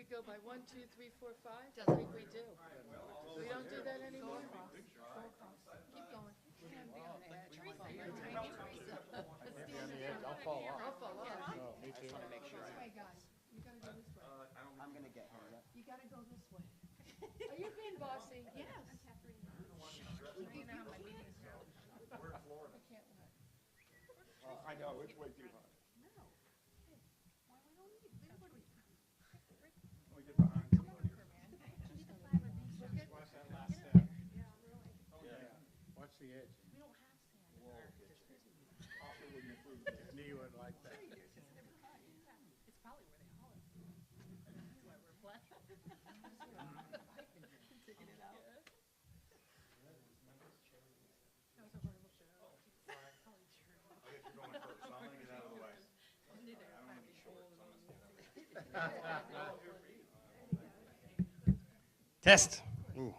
go by 1, 2, 3, 4, 5? I think we do. We don't do that anymore? Keep going. Teresa, you're tiny, Teresa. I'll fall off. Oh, me too. This way, guys. You gotta go this way. I'm going to get her. Yep. You gotta go this way. Are you being bossy? Yes. I'm Catherine. You know how my meetings go. We're in Florida. I can't what? I know, it's way too hot. No. Hey, why we don't need, what do we? We get behind somebody. Watch that last step. Yeah, really. Yeah. Watch the edge. We don't have sand. Also, when you freeze, your knee would like that. It's probably where they haul it. That's why we're flat. Taking it out. That was a horrible show. Probably true. I guess you're going first, so I'm gonna get out of the way. Neither I don't might want to be be short, so I'm gonna stand up. Test. Ooh.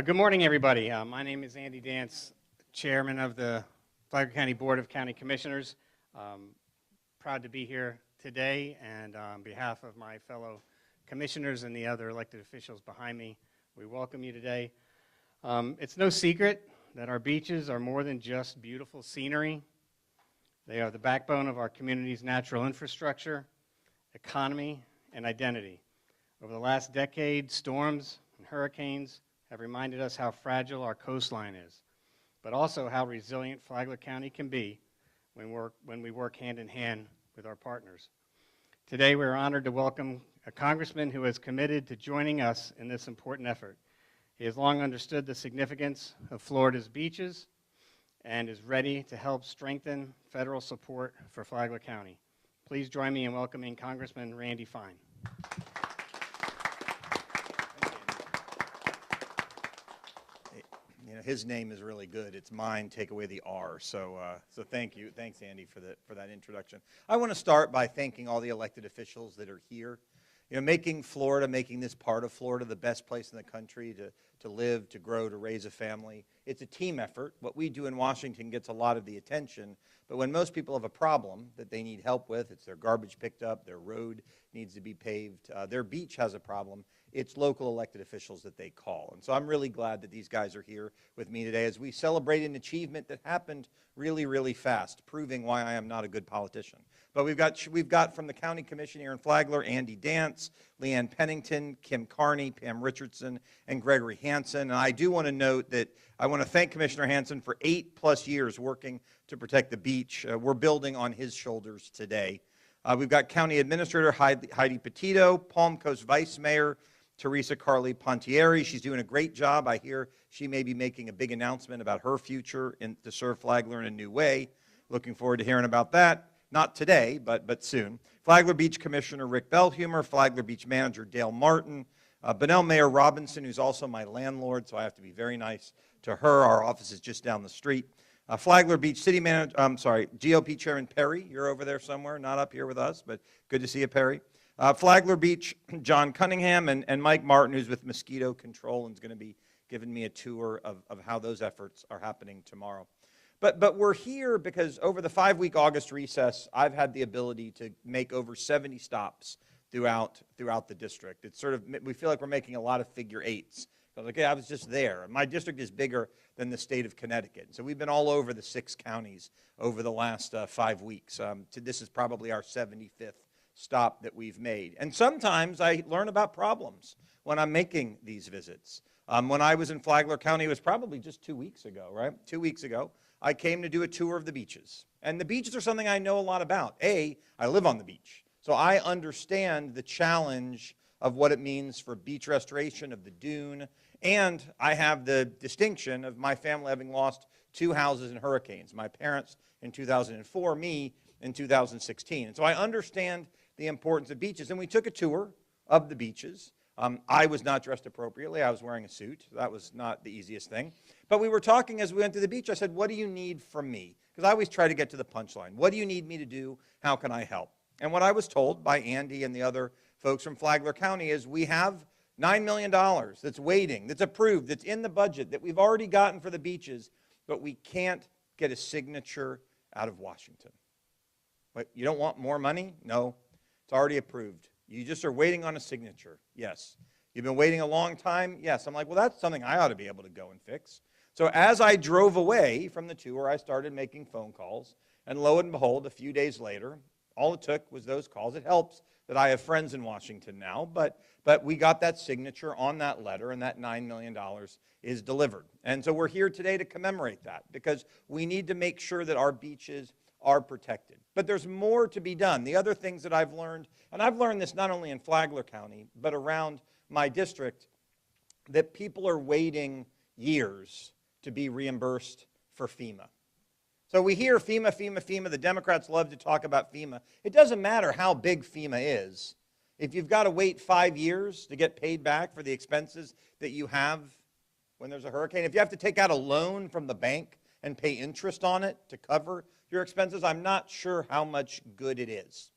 Good morning, everybody. My name is Andy Dance, Chairman of the Flagler County Board of County Commissioners. Proud to be here today, and on behalf of my fellow commissioners and the other elected officials behind me, we welcome you today. It's no secret that our beaches are more than just beautiful scenery. They are the backbone of our community's natural infrastructure, economy, and identity. Over the last decade, storms and hurricanes have reminded us how fragile our coastline is, but also how resilient Flagler County can be when we work hand in hand with our partners. Today, we're honored to welcome a congressman who is committed to joining us in this important effort. He has long understood the significance of Florida's beaches and is ready to help strengthen federal support for Flagler County. Please join me in welcoming Congressman Randy Fine. You know, his name is really good. It's mine. Take away the R. So thank you. Thanks, Andy, for that introduction. I want to start by thanking all the elected officials that are here. You know, making this part of Florida the best place in the country to live, to grow, to raise a family. It's a team effort. What we do in Washington gets a lot of the attention, but when most people have a problem that they need help with, it's their garbage picked up, their road needs to be paved, their beach has a problem, it's local elected officials that they call. And so I'm really glad that these guys are here with me today as we celebrate an achievement that happened really, really fast, proving why I am not a good politician. But we've got from the County Commission here in Flagler, Andy Dance, Leanne Pennington, Kim Carney, Pam Richardson, and Gregory Hansen. And I do want to note that I want to thank Commissioner Hansen for 8+ years working to protect the beach. We're building on his shoulders today. We've got County Administrator Heidi Petito, Palm Coast Vice Mayor Teresa Carly Pontieri. She's doing a great job. I hear she may be making a big announcement about her future to serve Flagler in a new way. Looking forward to hearing about that. Not today, but soon. Flagler Beach Commissioner Rick Bellhumer, Flagler Beach Manager Dale Martin, Bunnell Mayor Robinson, who's also my landlord, so I have to be very nice to her. Our office is just down the street. Flagler Beach City Manager, GOP Chairman Perry, you're over there somewhere, not up here with us, but good to see you, Perry. Flagler Beach, John Cunningham, and Mike Martin, who's with Mosquito Control and is going to be giving me a tour of how those efforts are happening tomorrow. But we're here because over the 5-week August recess, I've had the ability to make over 70 stops throughout the district. It's sort of, we feel like we're making a lot of figure eights. I was like, yeah, I was just there. My district is bigger than the state of Connecticut. So we've been all over the 6 counties over the last 5 weeks. This is probably our 75th stop that we've made. And sometimes I learn about problems when I'm making these visits. When I was in Flagler County, it was probably just 2 weeks ago, right? 2 weeks ago, I came to do a tour of the beaches. And the beaches are something I know a lot about. I live on the beach. So I understand the challenge of what it means for beach restoration of the dune. And I have the distinction of my family having lost 2 houses in hurricanes. My parents in 2004, me in 2016. And so I understand the importance of beaches. And we took a tour of the beaches. I was not dressed appropriately. I was wearing a suit. That was not the easiest thing. But we were talking as we went to the beach. I said, what do you need from me? Because I always try to get to the punchline. What do you need me to do? How can I help? And what I was told by Andy and the other folks from Flagler County is we have $9 million that's waiting, that's approved, that's in the budget, that we've already gotten for the beaches, but we can't get a signature out of Washington. What, you don't want more money? No, it's already approved. You just are waiting on a signature. Yes. You've been waiting a long time? Yes. I'm like, well, that's something I ought to be able to go and fix. So as I drove away from the tour, I started making phone calls. And lo and behold, a few days later, all it took was those calls. It helps that I have friends in Washington now, but we got that signature on that letter, and that $9 million is delivered. And so we're here today to commemorate that, because we need to make sure that our beaches are protected. But there's more to be done. The other things that I've learned, and I've learned this not only in Flagler County, but around my district, that people are waiting years to be reimbursed for FEMA. So we hear FEMA, FEMA, FEMA. The Democrats love to talk about FEMA. It doesn't matter how big FEMA is. If you've got to wait 5 years to get paid back for the expenses that you have when there's a hurricane, if you have to take out a loan from the bank and pay interest on it to cover your expenses, I'm not sure how much good it is.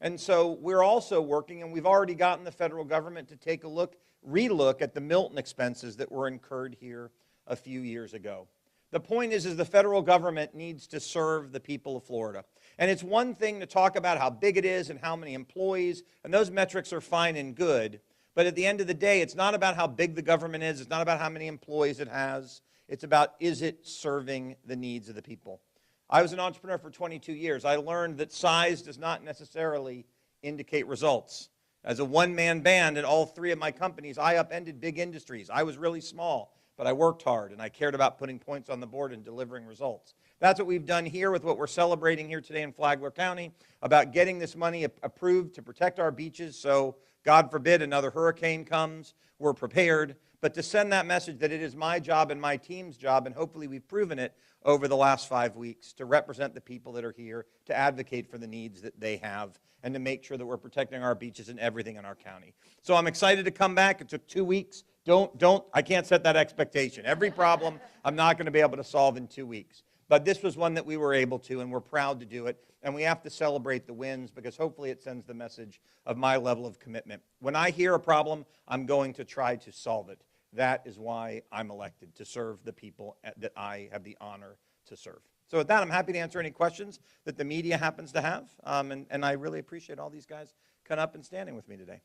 And so we're also working, and we've already gotten the federal government to take a look, relook at the Milton expenses that were incurred here a few years ago. The point is the federal government needs to serve the people of Florida. And it's one thing to talk about how big it is and how many employees, and those metrics are fine and good. But at the end of the day, it's not about how big the government is. It's not about how many employees it has. It's about, is it serving the needs of the people? I was an entrepreneur for 22 years. I learned that size does not necessarily indicate results. As a one-man band in all three of my companies, I upended big industries. I was really small, but I worked hard, and I cared about putting points on the board and delivering results. That's what we've done here with what we're celebrating here today in Flagler County, about getting this money approved to protect our beaches so, God forbid, another hurricane comes, we're prepared, but to send that message that it is my job and my team's job, and hopefully we've proven it over the last 5 weeks, to represent the people that are here, to advocate for the needs that they have, and to make sure that we're protecting our beaches and everything in our county. So I'm excited to come back. It took 2 weeks. I can't set that expectation. Every problem I'm not going to be able to solve in 2 weeks. But this was one that we were able to, and we're proud to do it. And we have to celebrate the wins, because hopefully it sends the message of my level of commitment. When I hear a problem, I'm going to try to solve it. That is why I'm elected, to serve the people that I have the honor to serve. So with that, I'm happy to answer any questions that the media happens to have. And I really appreciate all these guys coming up and standing with me today.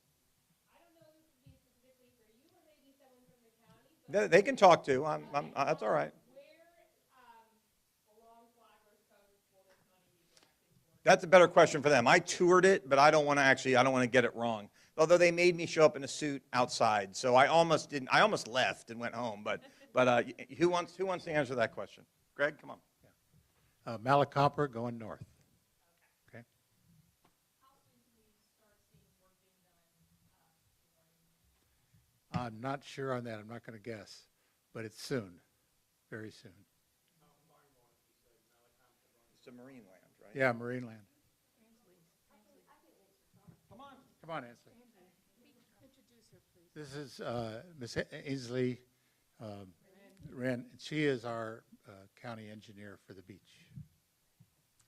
They can talk too. That's all right. That's a better question for them. I toured it, but I don't want to get it wrong. Although they made me show up in a suit outside, so I almost didn't. I almost left and went home. But who wants to answer that question? Greg, come on. Malacopter going north. Okay. I'm not sure on that. I'm not going to guess, but it's soon, very soon. It's a marine land, right? Yeah, marine land. Come on, Ansley. Introduce her, please. This is Miss Ainsley Wren. She is our county engineer for the beach.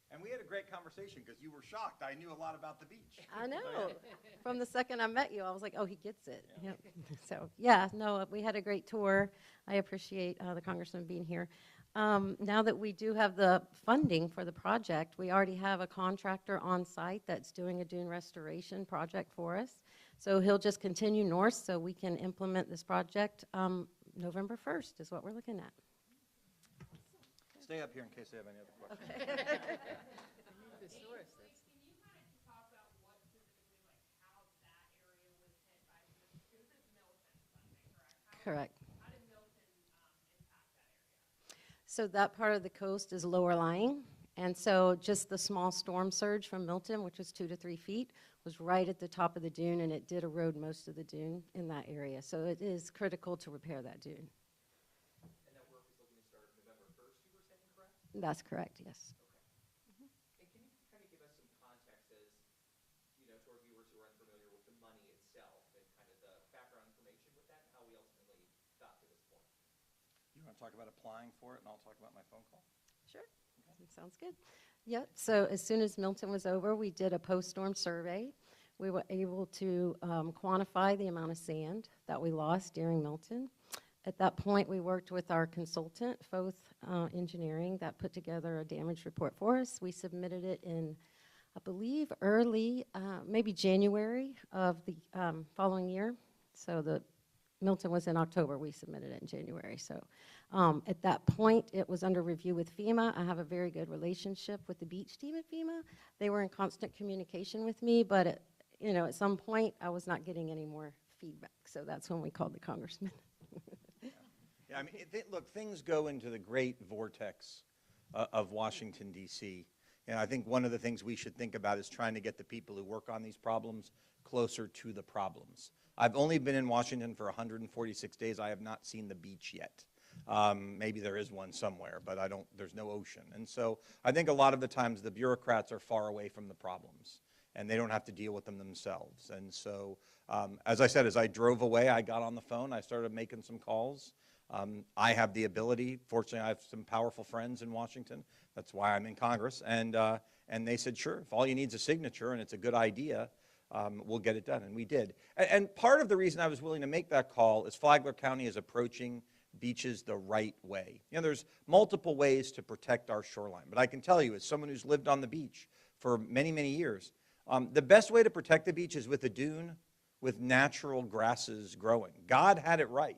And we had a great conversation, because you were shocked. I knew a lot about the beach. I know. From the second I met you, I was like, oh, he gets it. Yep. So, yeah, no, we had a great tour. I appreciate the congressman being here. Now that we do have the funding for the project, we already have a contractor on site that's doing a dune restoration project for us. So he'll just continue north so we can implement this project November 1st is what we're looking at. Stay up here in case they have any other questions. The source, that's. Correct. So that part of the coast is lower lying, and so just the small storm surge from Milton, which was 2 to 3 feet, was right at the top of the dune, and it did erode most of the dune in that area. So it is critical to repair that dune. And that work is looking to start November 1st, you were saying, correct? That's correct, yes. Okay. And can you kind of give us some context as, to our viewers who are unfamiliar with the money itself and kind of the background information with that and how we ultimately got to this point? You want to talk about applying for it, and I'll talk about my phone call? Sure. Sounds good. Yep. So as soon as Milton was over, we did a post-storm survey. We were able to quantify the amount of sand that we lost during Milton. At that point, we worked with our consultant, Foth Engineering, that put together a damage report for us. We submitted it in I believe, early, maybe January of the following year. So the Milton was in October. We submitted it in January. So at that point, it was under review with FEMA. I have a very good relationship with the beach team at FEMA. They were in constant communication with me, but at some point, I was not getting any more feedback. So that's when we called the congressman. Yeah, I mean, look, things go into the great vortex of Washington, D.C. And I think one of the things we should think about is trying to get the people who work on these problems closer to the problems. I've only been in Washington for 146 days. I have not seen the beach yet. Maybe there is one somewhere, but there's no ocean. And so I think a lot of the times the bureaucrats are far away from the problems, and they don't have to deal with them themselves. And so, as I said, as I drove away, I got on the phone. I started making some calls. I have the ability. Fortunately, I have some powerful friends in Washington. That's why I'm in Congress. And they said, sure, if all you need is a signature and it's a good idea, we'll get it done. And we did. And part of the reason I was willing to make that call is Flagler County is approaching beaches the right way. There's multiple ways to protect our shoreline. But I can tell you, as someone who's lived on the beach for many, many years, the best way to protect the beach is with a dune with natural grasses growing. God had it right.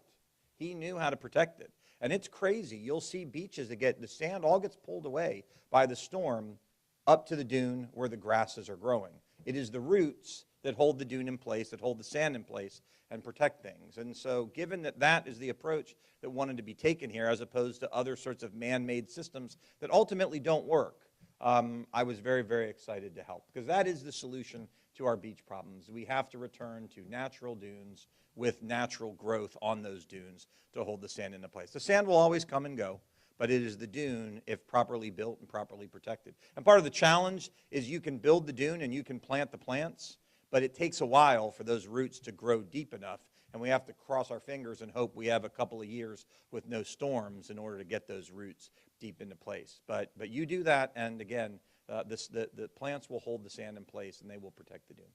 He knew how to protect it. And it's crazy. You'll see beaches that the sand all gets pulled away by the storm up to the dune where the grasses are growing. It is the roots that hold the dune in place, that hold the sand in place and protect things. And so given that that is the approach that wanted to be taken here as opposed to other sorts of man-made systems that ultimately don't work, I was very, very excited to help because that is the solution to our beach problems. We have to return to natural dunes with natural growth on those dunes to hold the sand into place. The sand will always come and go, but it is the dune if properly built and properly protected. And part of the challenge is you can build the dune and you can plant the plants, but it takes a while for those roots to grow deep enough, and we have to cross our fingers and hope we have a couple of years with no storms in order to get those roots deep into place. But you do that, and again, the plants will hold the sand in place and they will protect the dune.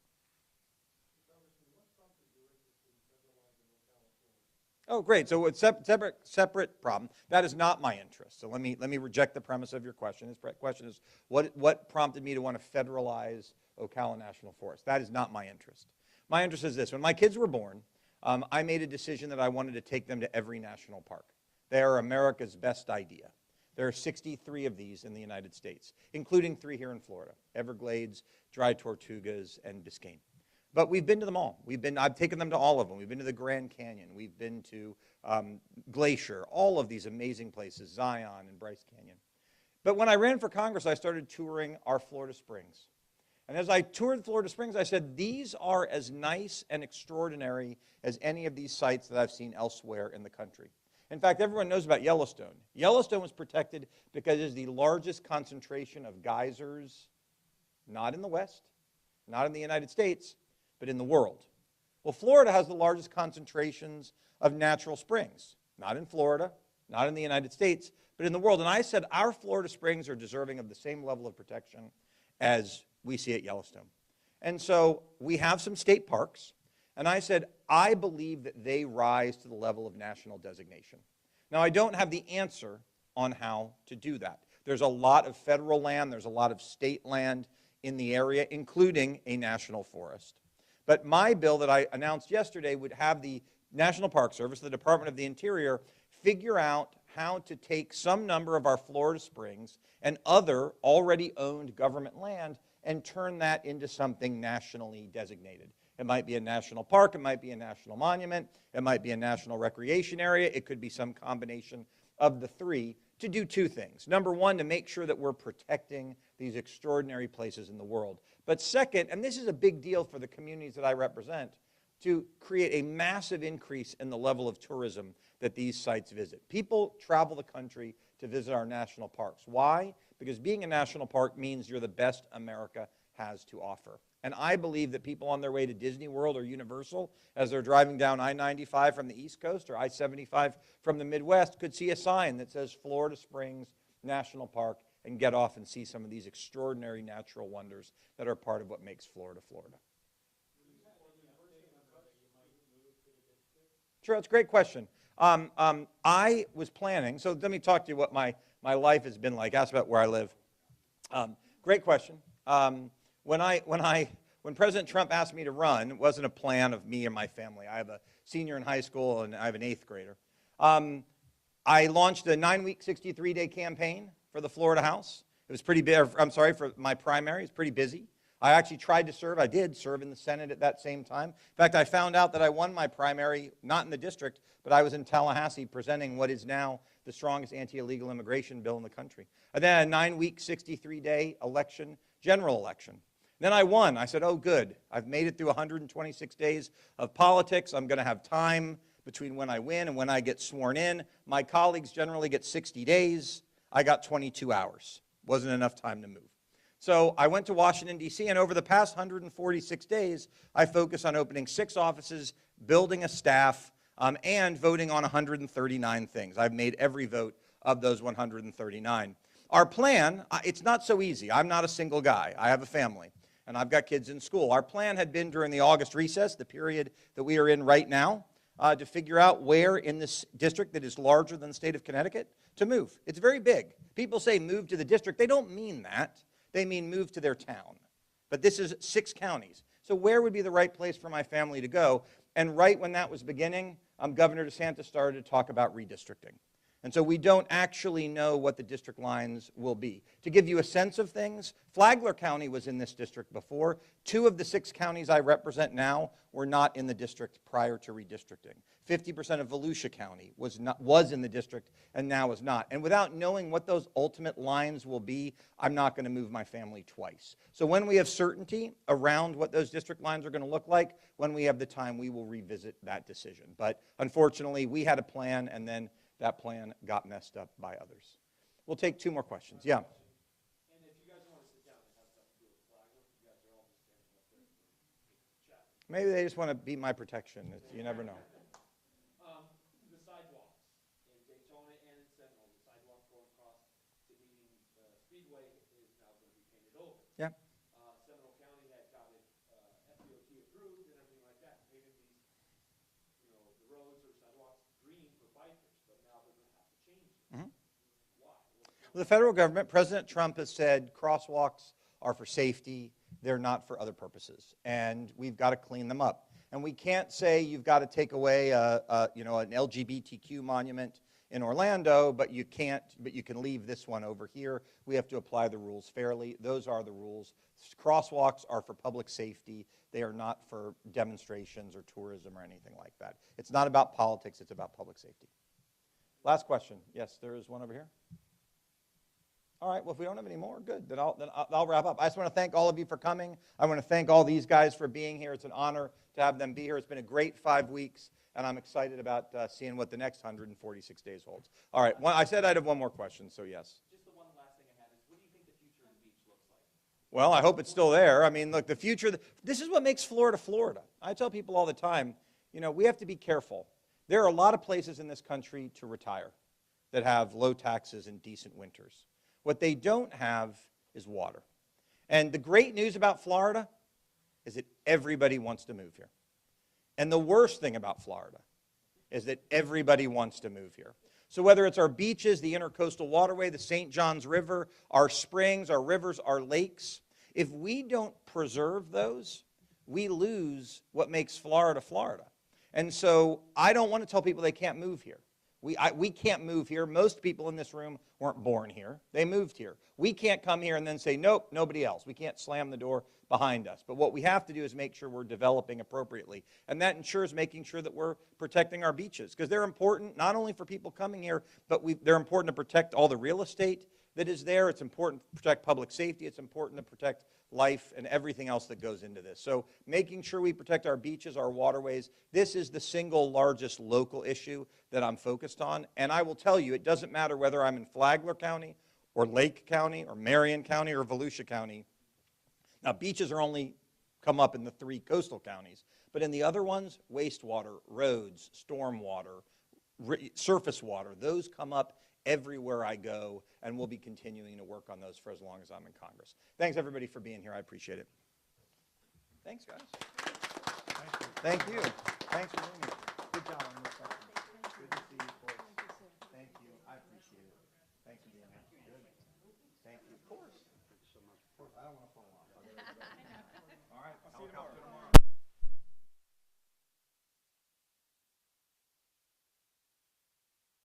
Oh, great. So it's separate problem. That is not my interest. So let me reject the premise of your question. His question is, what prompted me to want to federalize Ocala National Forest? That is not my interest. My interest is this. When my kids were born, I made a decision that I wanted to take them to every national park. They are America's best idea. There are 63 of these in the United States, including 3 here in Florida: Everglades, Dry Tortugas, and Biscayne. But we've been to them all. I've taken them to all of them. We've been to the Grand Canyon. We've been to Glacier, all of these amazing places, Zion and Bryce Canyon. But when I ran for Congress, I started touring our Florida Springs. And as I toured Florida Springs, I said, these are as nice and extraordinary as any of these sites that I've seen elsewhere in the country. In fact, everyone knows about Yellowstone. Yellowstone was protected because it is the largest concentration of geysers, not in the West, not in the United States, but in the world. Well, Florida has the largest concentrations of natural springs, not in Florida, not in the United States, but in the world. And I said our Florida springs are deserving of the same level of protection as we see at Yellowstone. And so we have some state parks, and I said I believe that they rise to the level of national designation. Now, I don't have the answer on how to do that. There's a lot of federal land, there's a lot of state land in the area, including a national forest. But my bill that I announced yesterday would have the National Park Service, the Department of the Interior, figure out how to take some number of our Florida springs and other already owned government land and turn that into something nationally designated. It might be a national park, it might be a national monument, it might be a national recreation area, it could be some combination of the three to do 2 things. Number one, to make sure that we're protecting these extraordinary places in the world. But second, and this is a big deal for the communities that I represent, to create a massive increase in the level of tourism that these sites visit. People travel the country to visit our national parks. Why? Because being a national park means you're the best America has to offer. And I believe that people on their way to Disney World or Universal, as they're driving down I-95 from the East Coast or I-75 from the Midwest, could see a sign that says Florida Springs National Park and get off and see some of these extraordinary natural wonders that are part of what makes Florida, Florida. Sure, that's a great question. I was planning, so let me talk to you what my life has been like. Ask about where I live. Great question. When President Trump asked me to run, it wasn't a plan of me and my family. I have a senior in high school and I have an 8th grader. I launched a 9-week, 63-day campaign for the Florida House. It was pretty big. I'm sorry, for my primary. It's pretty busy. I actually tried to serve. I did serve in the Senate at that same time. In fact, I found out that I won my primary, not in the district, but I was in Tallahassee presenting what is now the strongest anti-illegal immigration bill in the country. And then a 9-week, 63-day election, general election. Then I won. I said, oh, good. I've made it through 126 days of politics. I'm going to have time between when I win and when I get sworn in. My colleagues generally get 60 days. I got 22 hours. Wasn't enough time to move. So I went to Washington, D.C., and over the past 146 days, I focused on opening 6 offices, building a staff, and voting on 139 things. I've made every vote of those 139. Our plan, it's not so easy. I'm not a single guy. I have a family, and I've got kids in school. Our plan had been during the August recess, the period that we are in right now, to figure out where in this district that is larger than the state of Connecticut to move. It's very big. People say move to the district. They don't mean that. They mean move to their town. But this is 6 counties. So where would be the right place for my family to go? And right when that was beginning, Governor DeSantis started to talk about redistricting. And so we don't actually know what the district lines will be. To give you a sense of things, Flagler County was in this district before. 2 of the 6 counties I represent now were not in the district prior to redistricting. 50% of Volusia County was in the district and now is not. And without knowing what those ultimate lines will be, I'm not going to move my family twice. So when we have certainty around what those district lines are going to look like, when we have the time, we will revisit that decision. But unfortunately, we had a plan, and then that plan got messed up by others. We'll take 2 more questions. Yeah. Maybe they just want to be my protection. You never know. The sidewalks in Daytona and in Seminole, the sidewalk going across to meeting Speedway is now going to be painted over. Yeah. Seminole County had got it FDOT approved and everything like that, painted these, the roads or sidewalks green for bikers, but now they're going to have to change it. Mm-hmm. Why? The federal government, President Trump has said crosswalks are for safety. They're not for other purposes, and we've got to clean them up. And we can't say you've got to take away an LGBTQ monument in Orlando, but you can leave this one over here. We have to apply the rules fairly. Those are the rules. Crosswalks are for public safety. They are not for demonstrations or tourism or anything like that. It's not about politics. It's about public safety. Last question. Yes, there is one over here. All right, well, if we don't have any more, good. Then I'll wrap up. I just want to thank all of you for coming. I want to thank all these guys for being here. It's an honor to have them be here. It's been a great 5 weeks, and I'm excited about seeing what the next 146 days holds. All right, I said I'd have one more question, so yes. Just the one last thing I had is, what do you think the future of the beach looks like? Well, I hope it's still there. I mean, look, the future, this is what makes Florida, Florida. I tell people all the time, we have to be careful. There are a lot of places in this country to retire that have low taxes and decent winters. What they don't have is water. And the great news about Florida is that everybody wants to move here. And the worst thing about Florida is that everybody wants to move here. So whether it's our beaches, the intercoastal waterway, the St. Johns River, our springs, our rivers, our lakes, if we don't preserve those, we lose what makes Florida, Florida. And so I don't want to tell people they can't move here. We can't move here. Most people in this room weren't born here. They moved here. We can't come here and then say, nope, nobody else. We can't slam the door behind us. But what we have to do is make sure we're developing appropriately. And that ensures making sure that we're protecting our beaches, because they're important not only for people coming here, but they're important to protect all the real estate that is there. It's important to protect public safety. It's important to protect life and everything else that goes into this. So making sure we protect our beaches, our waterways, this is the single largest local issue that I'm focused on. And I will tell you, it doesn't matter whether I'm in Flagler County or Lake County or Marion County or Volusia County. Now, beaches are only come up in the 3 coastal counties, but in the other ones, wastewater, roads, stormwater, surface water, those come up everywhere I go, and we'll be continuing to work on those for as long as I'm in Congress. Thanks, everybody, for being here. I appreciate it. Thanks, guys. Thank you. Thanks for being here.